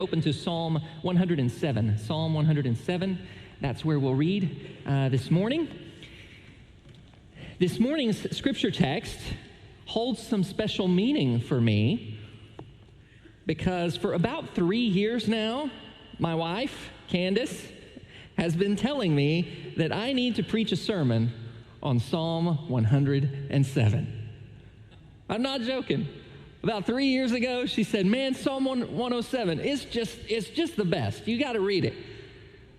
Open to Psalm 107. Psalm 107, that's where we'll read this morning. This morning's scripture text holds some special meaning for me because for about 3 years now, my wife, Candace, has been telling me that I need to preach a sermon on Psalm 107. I'm not joking. About 3 years ago, she said, man, Psalm 107, it's just the best. You got to read it.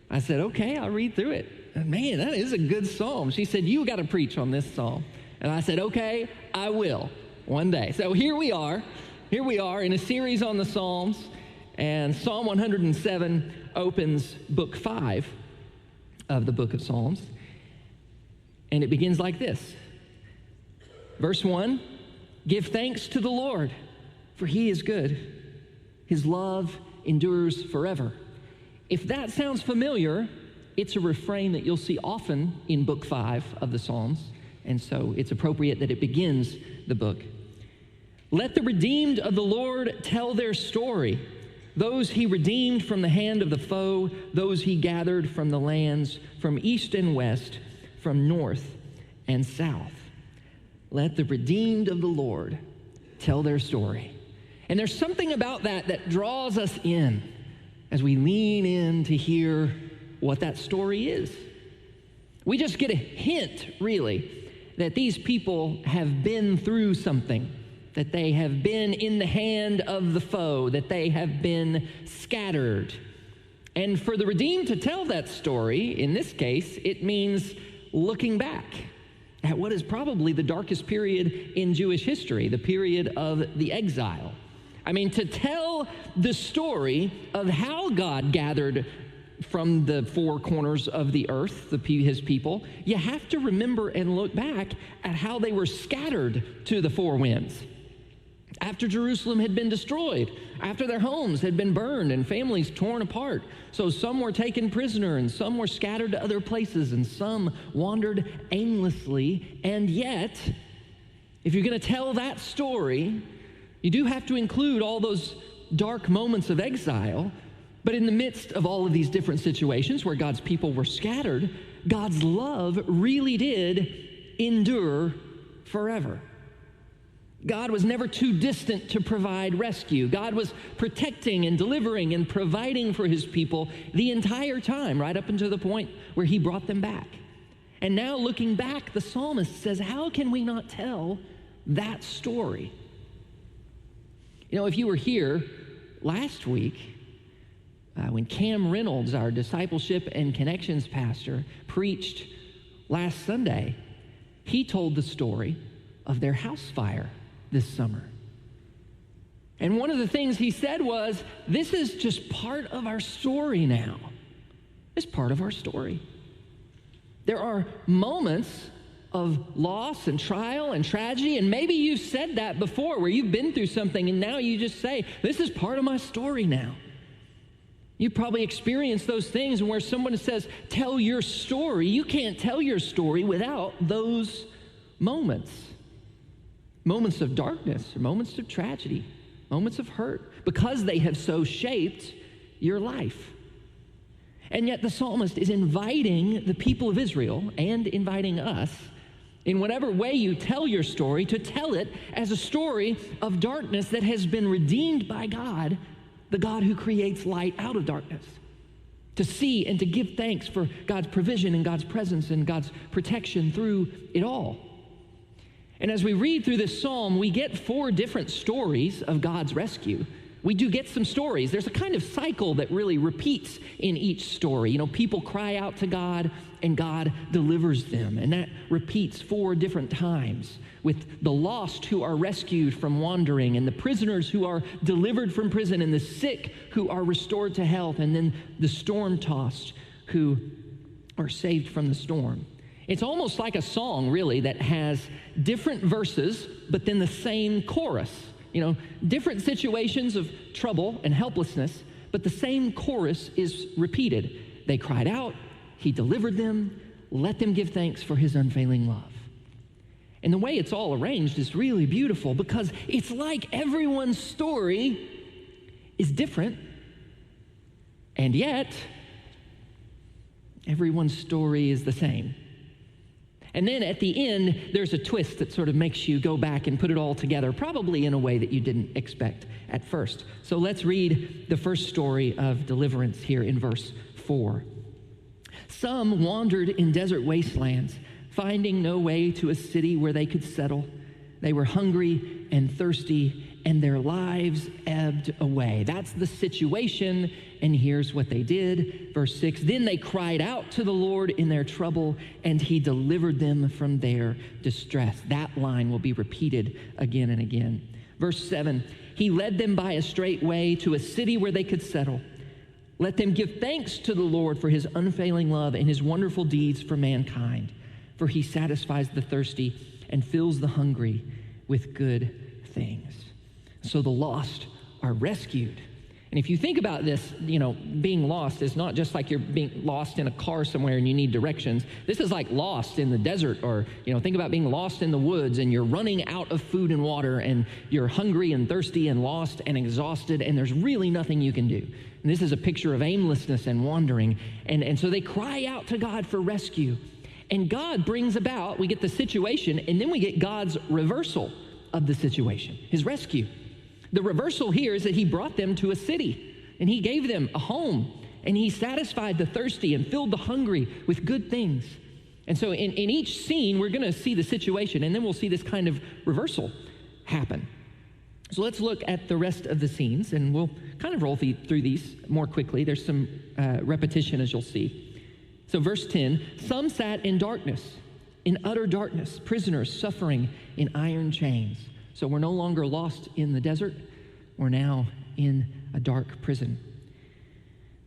I said, okay, I'll read through it. And man, that is a good psalm. She said, you got to preach on this psalm. And I said, okay, I will one day. So here we are in a series on the Psalms. And Psalm 107 opens book 5 of the book of Psalms. And it begins like this. Verse 1. Give thanks to the Lord, for he is good. His love endures forever. If that sounds familiar, it's a refrain that you'll see often in book 5 of the Psalms, and so it's appropriate that it begins the book. Let the redeemed of the Lord tell their story, those he redeemed from the hand of the foe, those he gathered from the lands, from east and west, from north and south. Let the redeemed of the Lord tell their story. And there's something about that draws us in as we lean in to hear what that story is. We just get a hint, really, that these people have been through something, that they have been in the hand of the foe, that they have been scattered. And for the redeemed to tell that story, in this case, it means looking back at what is probably the darkest period in Jewish history, the period of the exile. I mean, to tell the story of how God gathered from the four corners of the earth, his people, you have to remember and look back at how they were scattered to the four winds. After Jerusalem had been destroyed, after their homes had been burned and families torn apart. So some were taken prisoner and some were scattered to other places and some wandered aimlessly. And yet, if you're going to tell that story, you do have to include all those dark moments of exile. But in the midst of all of these different situations where God's people were scattered, God's love really did endure forever. God was never too distant to provide rescue. God was protecting and delivering and providing for his people the entire time, right up until the point where he brought them back. And now looking back, the psalmist says, how can we not tell that story? You know, if you were here last week, when Cam Reynolds, our discipleship and connections pastor, preached last Sunday, he told the story of their house fire this summer. And one of the things he said was, this is just part of our story now. It's part of our story. There are moments of loss and trial and tragedy, and maybe you've said that before where you've been through something and now you just say, this is part of my story now. You probably experienced those things where someone says, tell your story. You can't tell your story without those moments. Moments of darkness, moments of tragedy, moments of hurt, because they have so shaped your life. And yet the psalmist is inviting the people of Israel and inviting us, in whatever way you tell your story, to tell it as a story of darkness that has been redeemed by God, the God who creates light out of darkness. To see and to give thanks for God's provision and God's presence and God's protection through it all. And as we read through this psalm, we get 4 different stories of God's rescue. We do get some stories. There's a kind of cycle that really repeats in each story. You know, people cry out to God and God delivers them. And that repeats 4 different times, with the lost who are rescued from wandering, and the prisoners who are delivered from prison, and the sick who are restored to health, and then the storm-tossed who are saved from the storm. It's almost like a song, really, that has different verses, but then the same chorus. You know, different situations of trouble and helplessness, but the same chorus is repeated. They cried out, he delivered them, let them give thanks for his unfailing love. And the way it's all arranged is really beautiful because it's like everyone's story is different, And yet, everyone's story is the same. And then at the end, there's a twist that sort of makes you go back and put it all together, probably in a way that you didn't expect at first. So let's read the first story of deliverance here in verse 4. Some wandered in desert wastelands, finding no way to a city where they could settle. They were hungry and thirsty, and their lives ebbed away. That's the situation, and here's what they did. Verse 6, then they cried out to the Lord in their trouble, and he delivered them from their distress. That line will be repeated again and again. Verse 7, he led them by a straight way to a city where they could settle. Let them give thanks to the Lord for his unfailing love and his wonderful deeds for mankind, for he satisfies the thirsty and fills the hungry with good things. So the lost are rescued. And if you think about this, being lost is not just like you're being lost in a car somewhere and you need directions. This is like lost in the desert, or, think about being lost in the woods and you're running out of food and water and you're hungry and thirsty and lost and exhausted and there's really nothing you can do. And this is a picture of aimlessness and wandering. And so they cry out to God for rescue. And God brings about, we get the situation, and then we get God's reversal of the situation, his rescue. The reversal here is that he brought them to a city, and he gave them a home, and he satisfied the thirsty and filled the hungry with good things. And so in each scene, we're going to see the situation, and then we'll see this kind of reversal happen. So let's look at the rest of the scenes, and we'll kind of roll through these more quickly. There's some repetition, as you'll see. So verse 10, some sat in darkness, in utter darkness, prisoners suffering in iron chains. So we're no longer lost in the desert. We're now in a dark prison.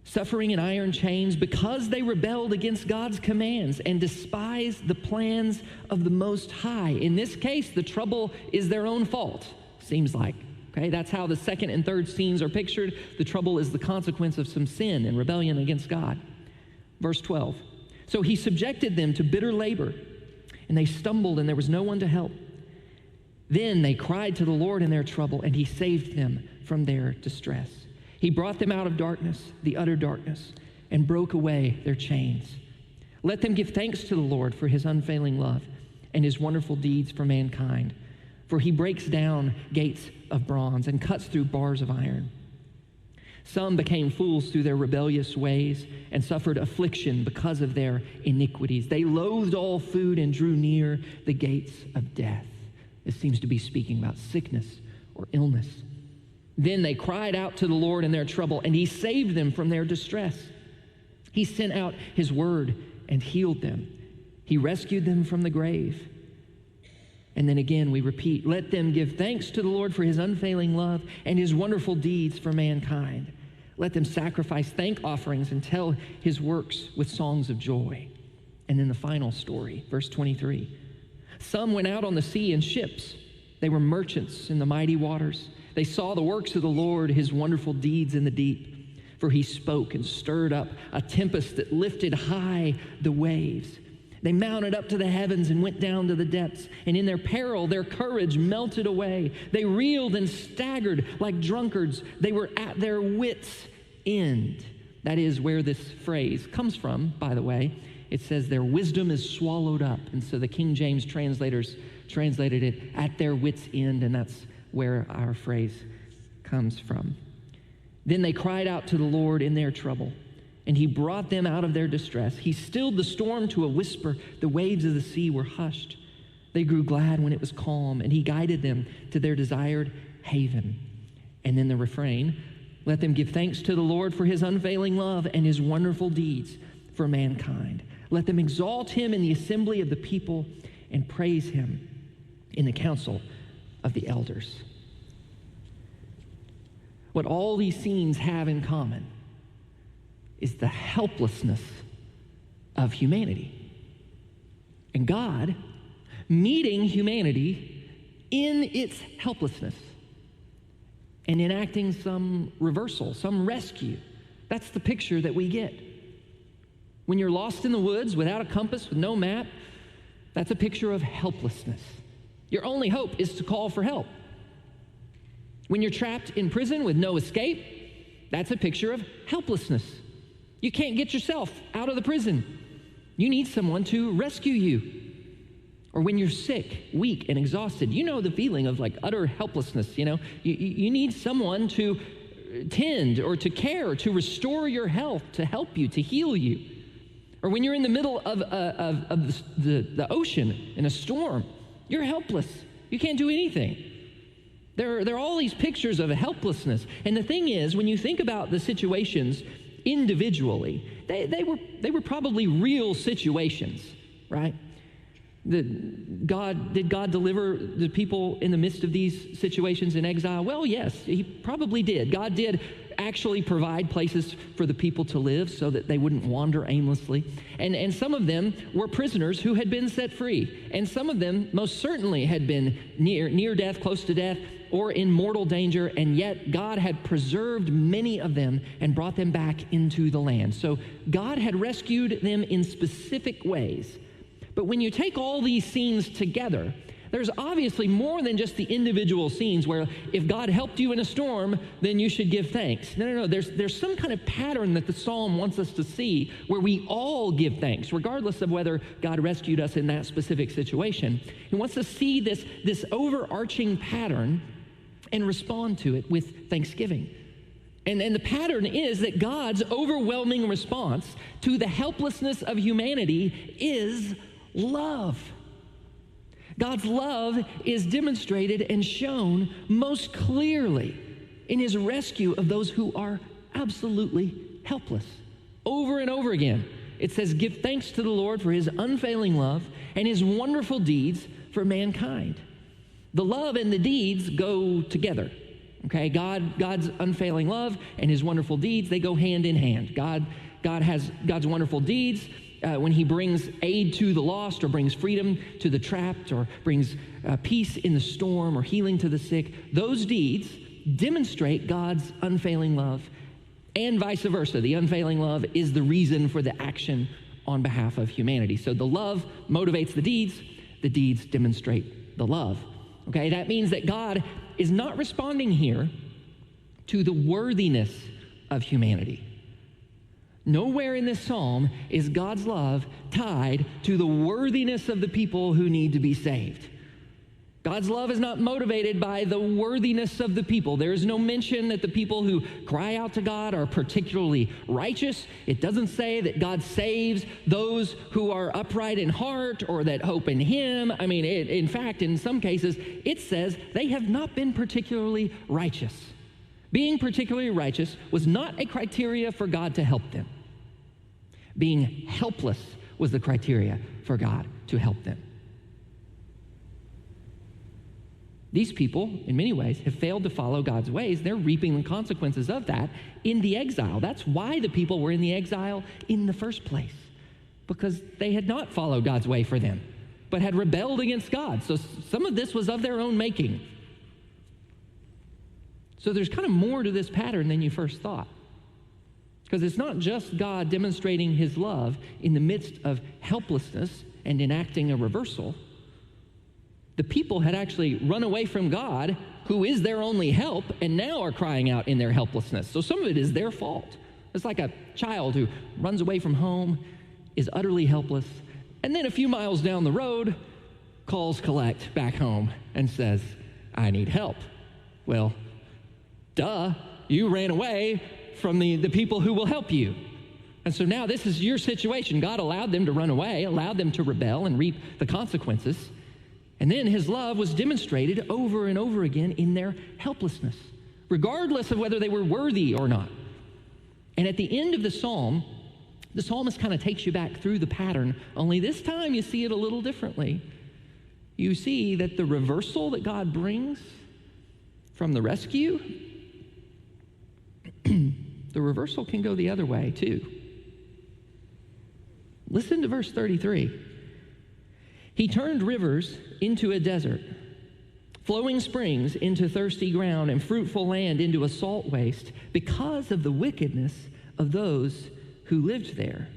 Suffering in iron chains because they rebelled against God's commands and despised the plans of the Most High. In this case, the trouble is their own fault, seems like. Okay, that's how the second and third scenes are pictured. The trouble is the consequence of some sin and rebellion against God. Verse 12, so he subjected them to bitter labor, and they stumbled, and there was no one to help. Then they cried to the Lord in their trouble, and he saved them from their distress. He brought them out of darkness, the utter darkness, and broke away their chains. Let them give thanks to the Lord for his unfailing love and his wonderful deeds for mankind. For he breaks down gates of bronze and cuts through bars of iron. Some became fools through their rebellious ways and suffered affliction because of their iniquities. They loathed all food and drew near the gates of death. This seems to be speaking about sickness or illness. Then they cried out to the Lord in their trouble, and he saved them from their distress. He sent out his word and healed them. He rescued them from the grave. And then again we repeat, let them give thanks to the Lord for his unfailing love and his wonderful deeds for mankind. Let them sacrifice thank offerings and tell his works with songs of joy. And then the final story, verse 23. Some went out on the sea in ships. They were merchants in the mighty waters. They saw the works of the Lord, his wonderful deeds in the deep. For he spoke and stirred up a tempest that lifted high the waves. They mounted up to the heavens and went down to the depths. And in their peril, their courage melted away. They reeled and staggered like drunkards. They were at their wits' end. That is where this phrase comes from, by the way. It says their wisdom is swallowed up. And so the King James translators translated it at their wits' end, and that's where our phrase comes from. Then they cried out to the Lord in their trouble, and he brought them out of their distress. He stilled the storm to a whisper. The waves of the sea were hushed. They grew glad when it was calm, and he guided them to their desired haven. And then the refrain, let them give thanks to the Lord for his unfailing love and his wonderful deeds for mankind. Let them exalt him in the assembly of the people and praise him in the council of the elders. What all these scenes have in common is the helplessness of humanity. And God meeting humanity in its helplessness and enacting some reversal, some rescue. That's the picture that we get. When you're lost in the woods without a compass, with no map, that's a picture of helplessness. Your only hope is to call for help. When you're trapped in prison with no escape, That's a picture of helplessness. You can't get yourself out of the prison. You need someone to rescue you. Or when you're sick, weak, and exhausted, you know the feeling of like utter helplessness, you know? You need someone to tend or to care, to restore your health, to help you, to heal you. Or when you're in the middle of the ocean in a storm, you're helpless. You can't do anything. There are all these pictures of helplessness. And the thing is, when you think about the situations individually, they were probably real situations, right? Did God deliver the people in the midst of these situations in exile? Well, yes, he probably did. God did actually provide places for the people to live so that they wouldn't wander aimlessly. And some of them were prisoners who had been set free. And some of them most certainly had been near death, close to death, or in mortal danger, and yet God had preserved many of them and brought them back into the land. So God had rescued them in specific ways. But when you take all these scenes together, there's obviously more than just the individual scenes where if God helped you in a storm, then you should give thanks. No. There's some kind of pattern that the psalm wants us to see where we all give thanks, regardless of whether God rescued us in that specific situation. He wants to see this overarching pattern and respond to it with thanksgiving. And the pattern is that God's overwhelming response to the helplessness of humanity is love. God's love is demonstrated and shown most clearly in his rescue of those who are absolutely helpless. Over and over again, it says, give thanks to the Lord for his unfailing love and his wonderful deeds for mankind. The love and the deeds go together. Okay, God's unfailing love and his wonderful deeds, they go hand in hand. God has God's wonderful deeds when he brings aid to the lost or brings freedom to the trapped or brings peace in the storm or healing to the sick. Those deeds demonstrate God's unfailing love, and vice versa. The unfailing love is the reason for the action on behalf of humanity. So the love motivates the deeds demonstrate the love. Okay, that means that God is not responding here to the worthiness of humanity. Nowhere in this psalm is God's love tied to the worthiness of the people who need to be saved. God's love is not motivated by the worthiness of the people. There is no mention that the people who cry out to God are particularly righteous. It doesn't say that God saves those who are upright in heart or that hope in him. I mean, in fact, in some cases, it says they have not been particularly righteous. Being particularly righteous was not a criteria for God to help them. Being helpless was the criteria for God to help them. These people, in many ways, have failed to follow God's ways. They're reaping the consequences of that in the exile. That's why the people were in the exile in the first place, because they had not followed God's way for them, but had rebelled against God. So some of this was of their own making. So there's kind of more to this pattern than you first thought, because it's not just God demonstrating his love in the midst of helplessness and enacting a reversal. The people had actually run away from God, who is their only help, and now are crying out in their helplessness. So some of it is their fault. It's like a child who runs away from home, is utterly helpless, and then a few miles down the road, calls collect back home and says, I need help. Well, duh, you ran away from the people who will help you. And so now this is your situation. God allowed them to run away, allowed them to rebel and reap the consequences. And then his love was demonstrated over and over again in their helplessness, regardless of whether they were worthy or not. And at the end of the psalmist kind of takes you back through the pattern, only this time you see it a little differently. You see that the reversal that God brings from the rescue, the reversal can go the other way too. Listen to verse 33. He turned rivers into a desert, flowing springs into thirsty ground, and fruitful land into a salt waste because of the wickedness of those who lived there.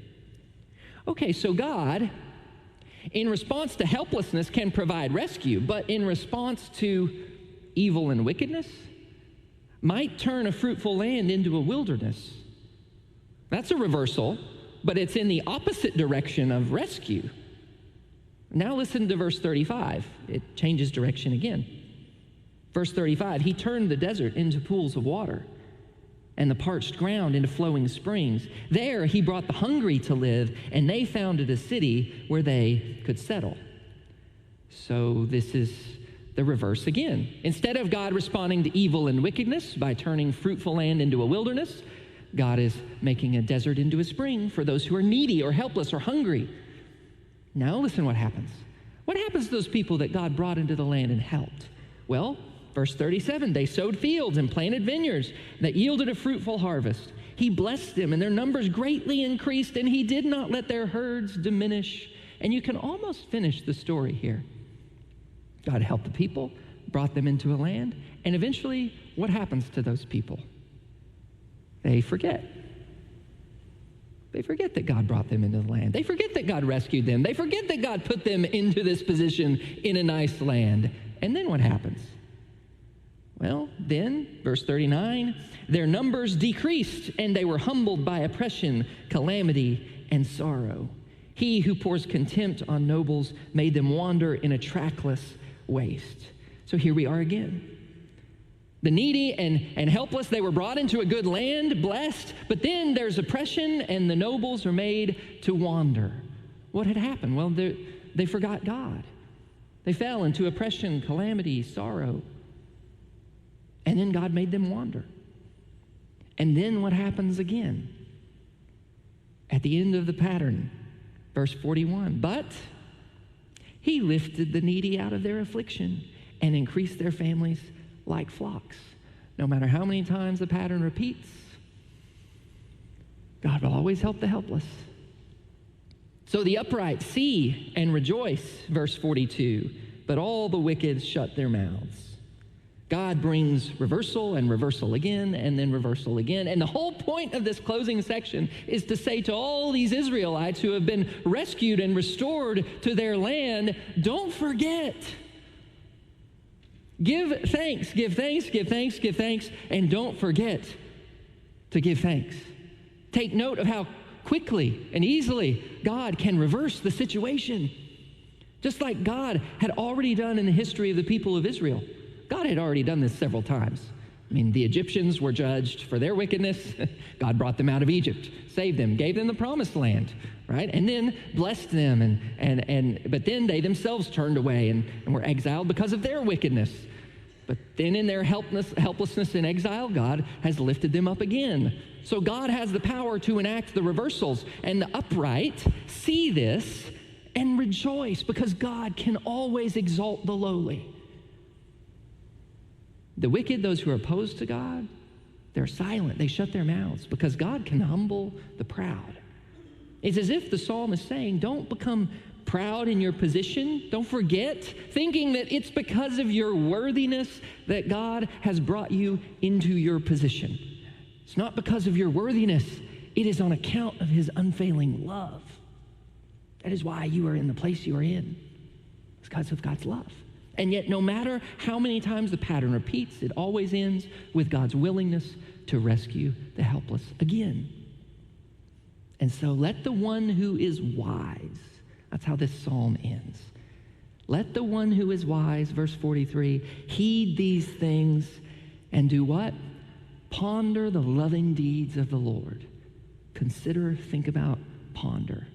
Okay, so God, in response to helplessness, can provide rescue, but in response to evil and wickedness, might turn a fruitful land into a wilderness. That's a reversal, but it's in the opposite direction of rescue. Now listen to verse 35. It changes direction again. Verse 35, he turned the desert into pools of water and the parched ground into flowing springs. There he brought the hungry to live, and they founded a city where they could settle. So this is the reverse again. Instead of God responding to evil and wickedness by turning fruitful land into a wilderness, God is making a desert into a spring for those who are needy or helpless or hungry. Now listen what happens. What happens to those people that God brought into the land and helped? Well, verse 37, they sowed fields and planted vineyards that yielded a fruitful harvest. He blessed them, and their numbers greatly increased, and he did not let their herds diminish. And you can almost finish the story here. God helped the people, brought them into a land, and eventually, what happens to those people? They forget. They forget that God brought them into the land. They forget that God rescued them. They forget that God put them into this position in a nice land. And then what happens? Well, then, verse 39, their numbers decreased, and they were humbled by oppression, calamity, and sorrow. He who pours contempt on nobles made them wander in a trackless waste. So here we are again. The needy and helpless, they were brought into a good land, blessed, but then there's oppression, and the nobles are made to wander. What had happened? Well, they forgot God. They fell into oppression, calamity, sorrow. And then God made them wander. And then what happens again? At the end of the pattern, verse 41, but he lifted the needy out of their affliction and increased their families like flocks. No matter how many times the pattern repeats, God will always help the helpless. So the upright see and rejoice, verse 42, but all the wicked shut their mouths. God brings reversal and reversal again and then reversal again. And the whole point of this closing section is to say to all these Israelites who have been rescued and restored to their land, don't forget. Give thanks, give thanks, give thanks, give thanks, and don't forget to give thanks. Take note of how quickly and easily God can reverse the situation. Just like God had already done in the history of the people of Israel. God had already done this several times. I mean, the Egyptians were judged for their wickedness. God brought them out of Egypt, saved them, gave them the promised land, right? And then blessed them. But then they themselves turned away and were exiled because of their wickedness. But then in their helplessness in exile, God has lifted them up again. So God has the power to enact the reversals. And the upright see this and rejoice because God can always exalt the lowly. The wicked, those who are opposed to God, they're silent. They shut their mouths because God can humble the proud. It's as if the psalm is saying, don't become proud in your position. Don't forget, thinking that it's because of your worthiness that God has brought you into your position. It's not because of your worthiness. It is on account of his unfailing love. That is why you are in the place you are in. It's because of God's love. And yet, no matter how many times the pattern repeats, it always ends with God's willingness to rescue the helpless again. And so let the one who is wise, that's how this psalm ends. Let the one who is wise, verse 43, heed these things and do what? Ponder the loving deeds of the Lord. Consider, think about, ponder.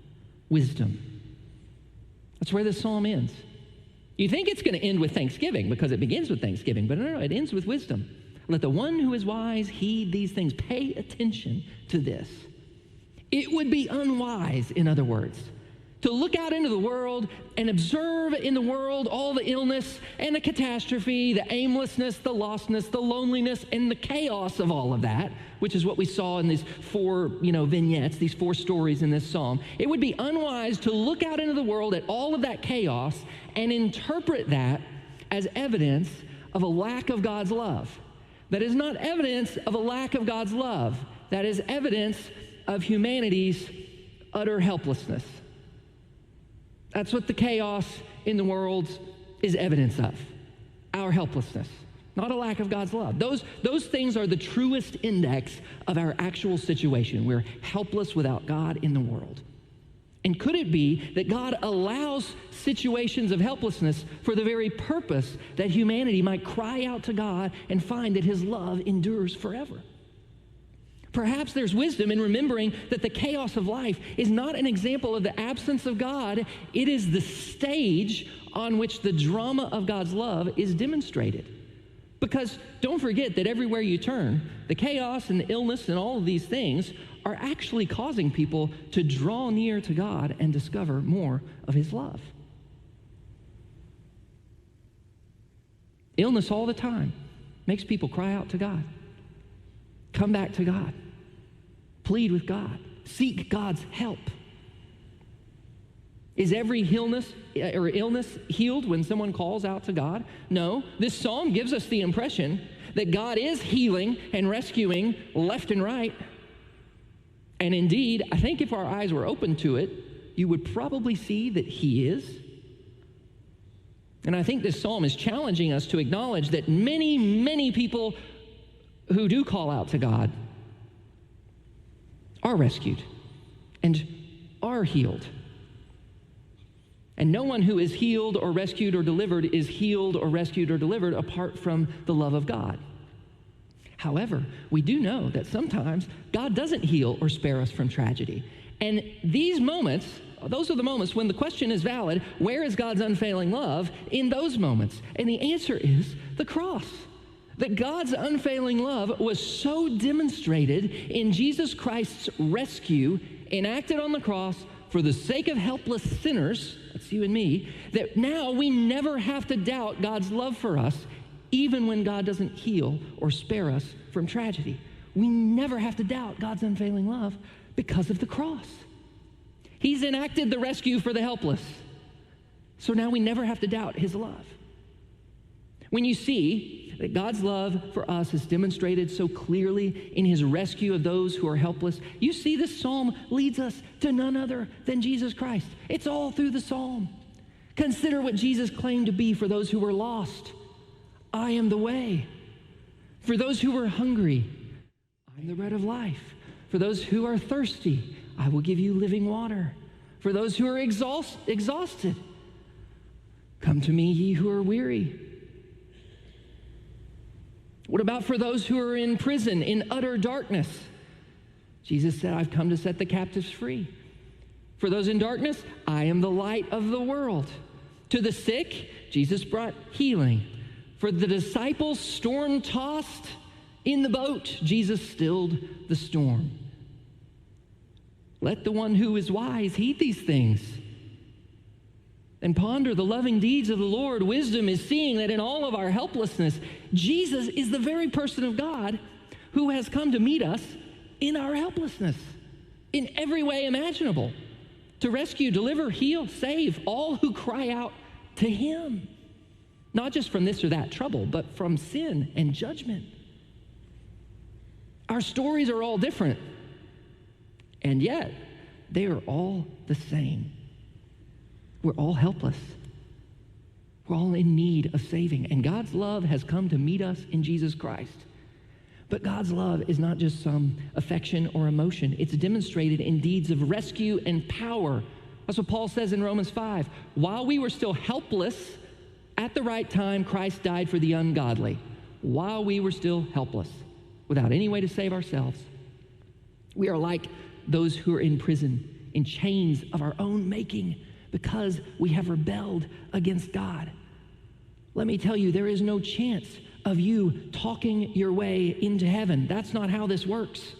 Wisdom. That's where this psalm ends. You think it's going to end with thanksgiving because it begins with thanksgiving, but no, it ends with wisdom. Let the one who is wise heed these things. Pay attention to this. It would be unwise, in other words, to look out into the world and observe in the world all the illness and the catastrophe, the aimlessness, the lostness, the loneliness, and the chaos of all of that, which is what we saw in these four, vignettes, these four stories in this psalm. It would be unwise to look out into the world at all of that chaos and interpret that as evidence of a lack of God's love. That is not evidence of a lack of God's love. That is evidence of humanity's utter helplessness. That's what the chaos in the world is evidence of, our helplessness. not a lack of God's love. Those things are the truest index of our actual situation. We're helpless without God in the world. And could it be that God allows situations of helplessness for the very purpose that humanity might cry out to God and find that his love endures forever? Perhaps there's wisdom in remembering that the chaos of life is not an example of the absence of God. It is the stage on which the drama of God's love is demonstrated. Because don't forget that everywhere you turn, the chaos and the illness and all of these things are actually causing people to draw near to God and discover more of his love. Illness all the time makes people cry out to God. Come back to God. Plead with God. Seek God's help. Is every illness healed when someone calls out to God? No. This psalm gives us the impression that God is healing and rescuing left and right. And indeed, I think if our eyes were open to it, you would probably see that he is. And I think this psalm is challenging us to acknowledge that many, many people who do call out to God are rescued and are healed. And no one who is healed or rescued or delivered is healed or rescued or delivered apart from the love of God. However, we do know that sometimes God doesn't heal or spare us from tragedy. And these moments, those are the moments when the question is valid, where is God's unfailing love in those moments? And the answer is the cross. That God's unfailing love was so demonstrated in Jesus Christ's rescue enacted on the cross for the sake of helpless sinners, that's you and me, that now we never have to doubt God's love for us, even when God doesn't heal or spare us from tragedy. We never have to doubt God's unfailing love because of the cross. He's enacted the rescue for the helpless. So now we never have to doubt his love. When you see that God's love for us is demonstrated so clearly in his rescue of those who are helpless, you see this psalm leads us to none other than Jesus Christ. It's all through the psalm. Consider what Jesus claimed to be for those who were lost. I am the way. For those who were hungry, I'm the bread of life. For those who are thirsty, I will give you living water. For those who are exhausted, come to me, ye who are weary. What about for those who are in prison, in utter darkness? Jesus said, I've come to set the captives free. For those in darkness, I am the light of the world. To the sick, Jesus brought healing. For the disciples storm-tossed in the boat, Jesus stilled the storm. Let the one who is wise heed these things and ponder the loving deeds of the Lord. Wisdom is seeing that in all of our helplessness, Jesus is the very person of God who has come to meet us in our helplessness, in every way imaginable, to rescue, deliver, heal, save all who cry out to him, not just from this or that trouble, but from sin and judgment. Our stories are all different, and yet they are all the same. We're all helpless. We're all in need of saving. And God's love has come to meet us in Jesus Christ. But God's love is not just some affection or emotion. It's demonstrated in deeds of rescue and power. That's what Paul says in Romans 5. While we were still helpless, at the right time, Christ died for the ungodly. While we were still helpless, without any way to save ourselves. We are like those who are in prison, in chains of our own making, because we have rebelled against God. Let me tell you, there is no chance of you talking your way into heaven. That's not how this works.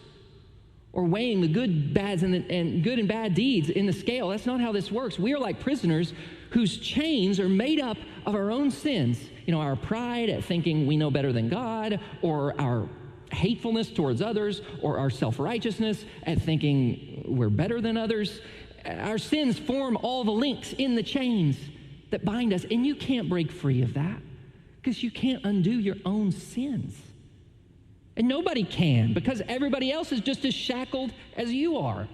Or weighing the good, bads, and good and bad deeds in the scale. That's not how this works. We are like prisoners whose chains are made up of our own sins. You know, our pride at thinking we know better than God, or our hatefulness towards others, or our self-righteousness at thinking we're better than others. Our sins form all the links in the chains that bind us, and you can't break free of that because you can't undo your own sins. And nobody can, because everybody else is just as shackled as you are.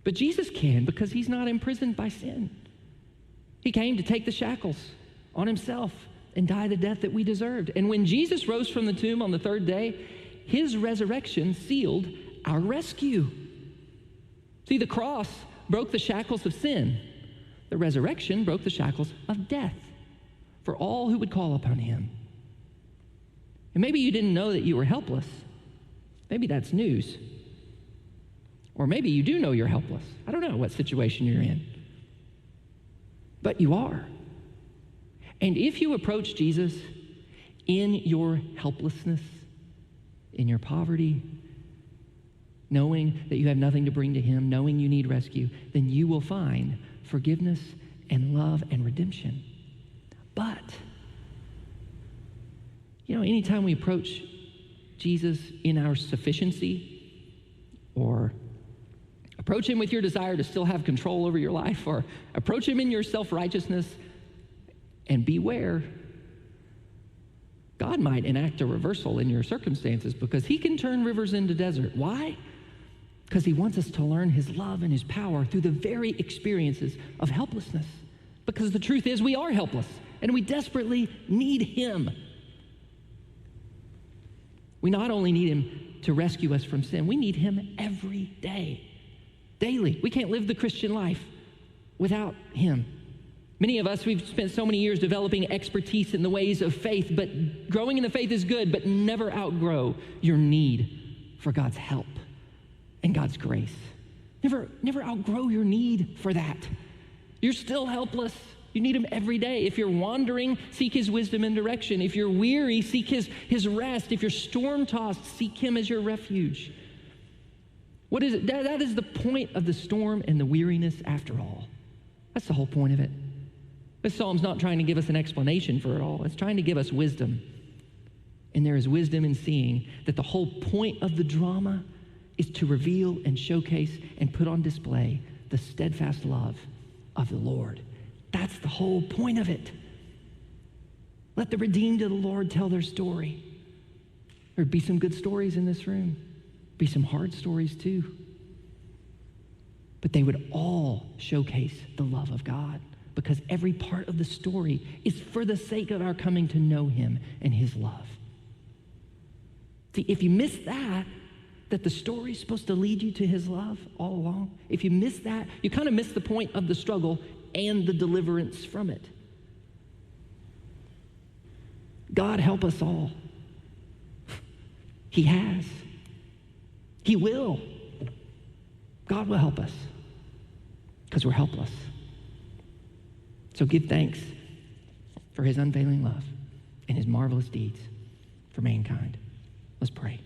But Jesus can, because he's not imprisoned by sin. He came to take the shackles on himself and die the death that we deserved. And when Jesus rose from the tomb on the third day, his resurrection sealed our rescue. See, the cross broke the shackles of sin. The resurrection broke the shackles of death for all who would call upon him. And maybe you didn't know that you were helpless. Maybe that's news. Or maybe you do know you're helpless. I don't know what situation you're in. But you are. And if you approach Jesus in your helplessness, in your poverty, knowing that you have nothing to bring to him, knowing you need rescue, then you will find forgiveness and love and redemption. But, anytime we approach Jesus in our sufficiency, or approach him with your desire to still have control over your life, or approach him in your self-righteousness, and beware, God might enact a reversal in your circumstances, because he can turn rivers into desert. Why? Because he wants us to learn his love and his power through the very experiences of helplessness. Because the truth is, we are helpless, and we desperately need him. We not only need him to rescue us from sin, we need him every day, daily. We can't live the Christian life without him. Many of us, we've spent so many years developing expertise in the ways of faith, but growing in the faith is good, but never outgrow your need for God's help and God's grace. Never outgrow your need for that. You're still helpless. You need him every day. If you're wandering, seek his wisdom and direction. If you're weary, seek his rest. If you're storm-tossed, seek him as your refuge. What is it? That is the point of the storm and the weariness after all. That's the whole point of it. This psalm's not trying to give us an explanation for it all. It's trying to give us wisdom. And there is wisdom in seeing that the whole point of the drama is to reveal and showcase and put on display the steadfast love of the Lord. That's the whole point of it. Let the redeemed of the Lord tell their story. There'd be some good stories in this room. Be some hard stories too. But they would all showcase the love of God, because every part of the story is for the sake of our coming to know him and his love. See, if you miss that the story's supposed to lead you to his love all along, if you miss that, you kind of miss the point of the struggle and the deliverance from it. God help us all. He has. He will. God will help us because we're helpless. So give thanks for his unfailing love and his marvelous deeds for mankind. Let's pray.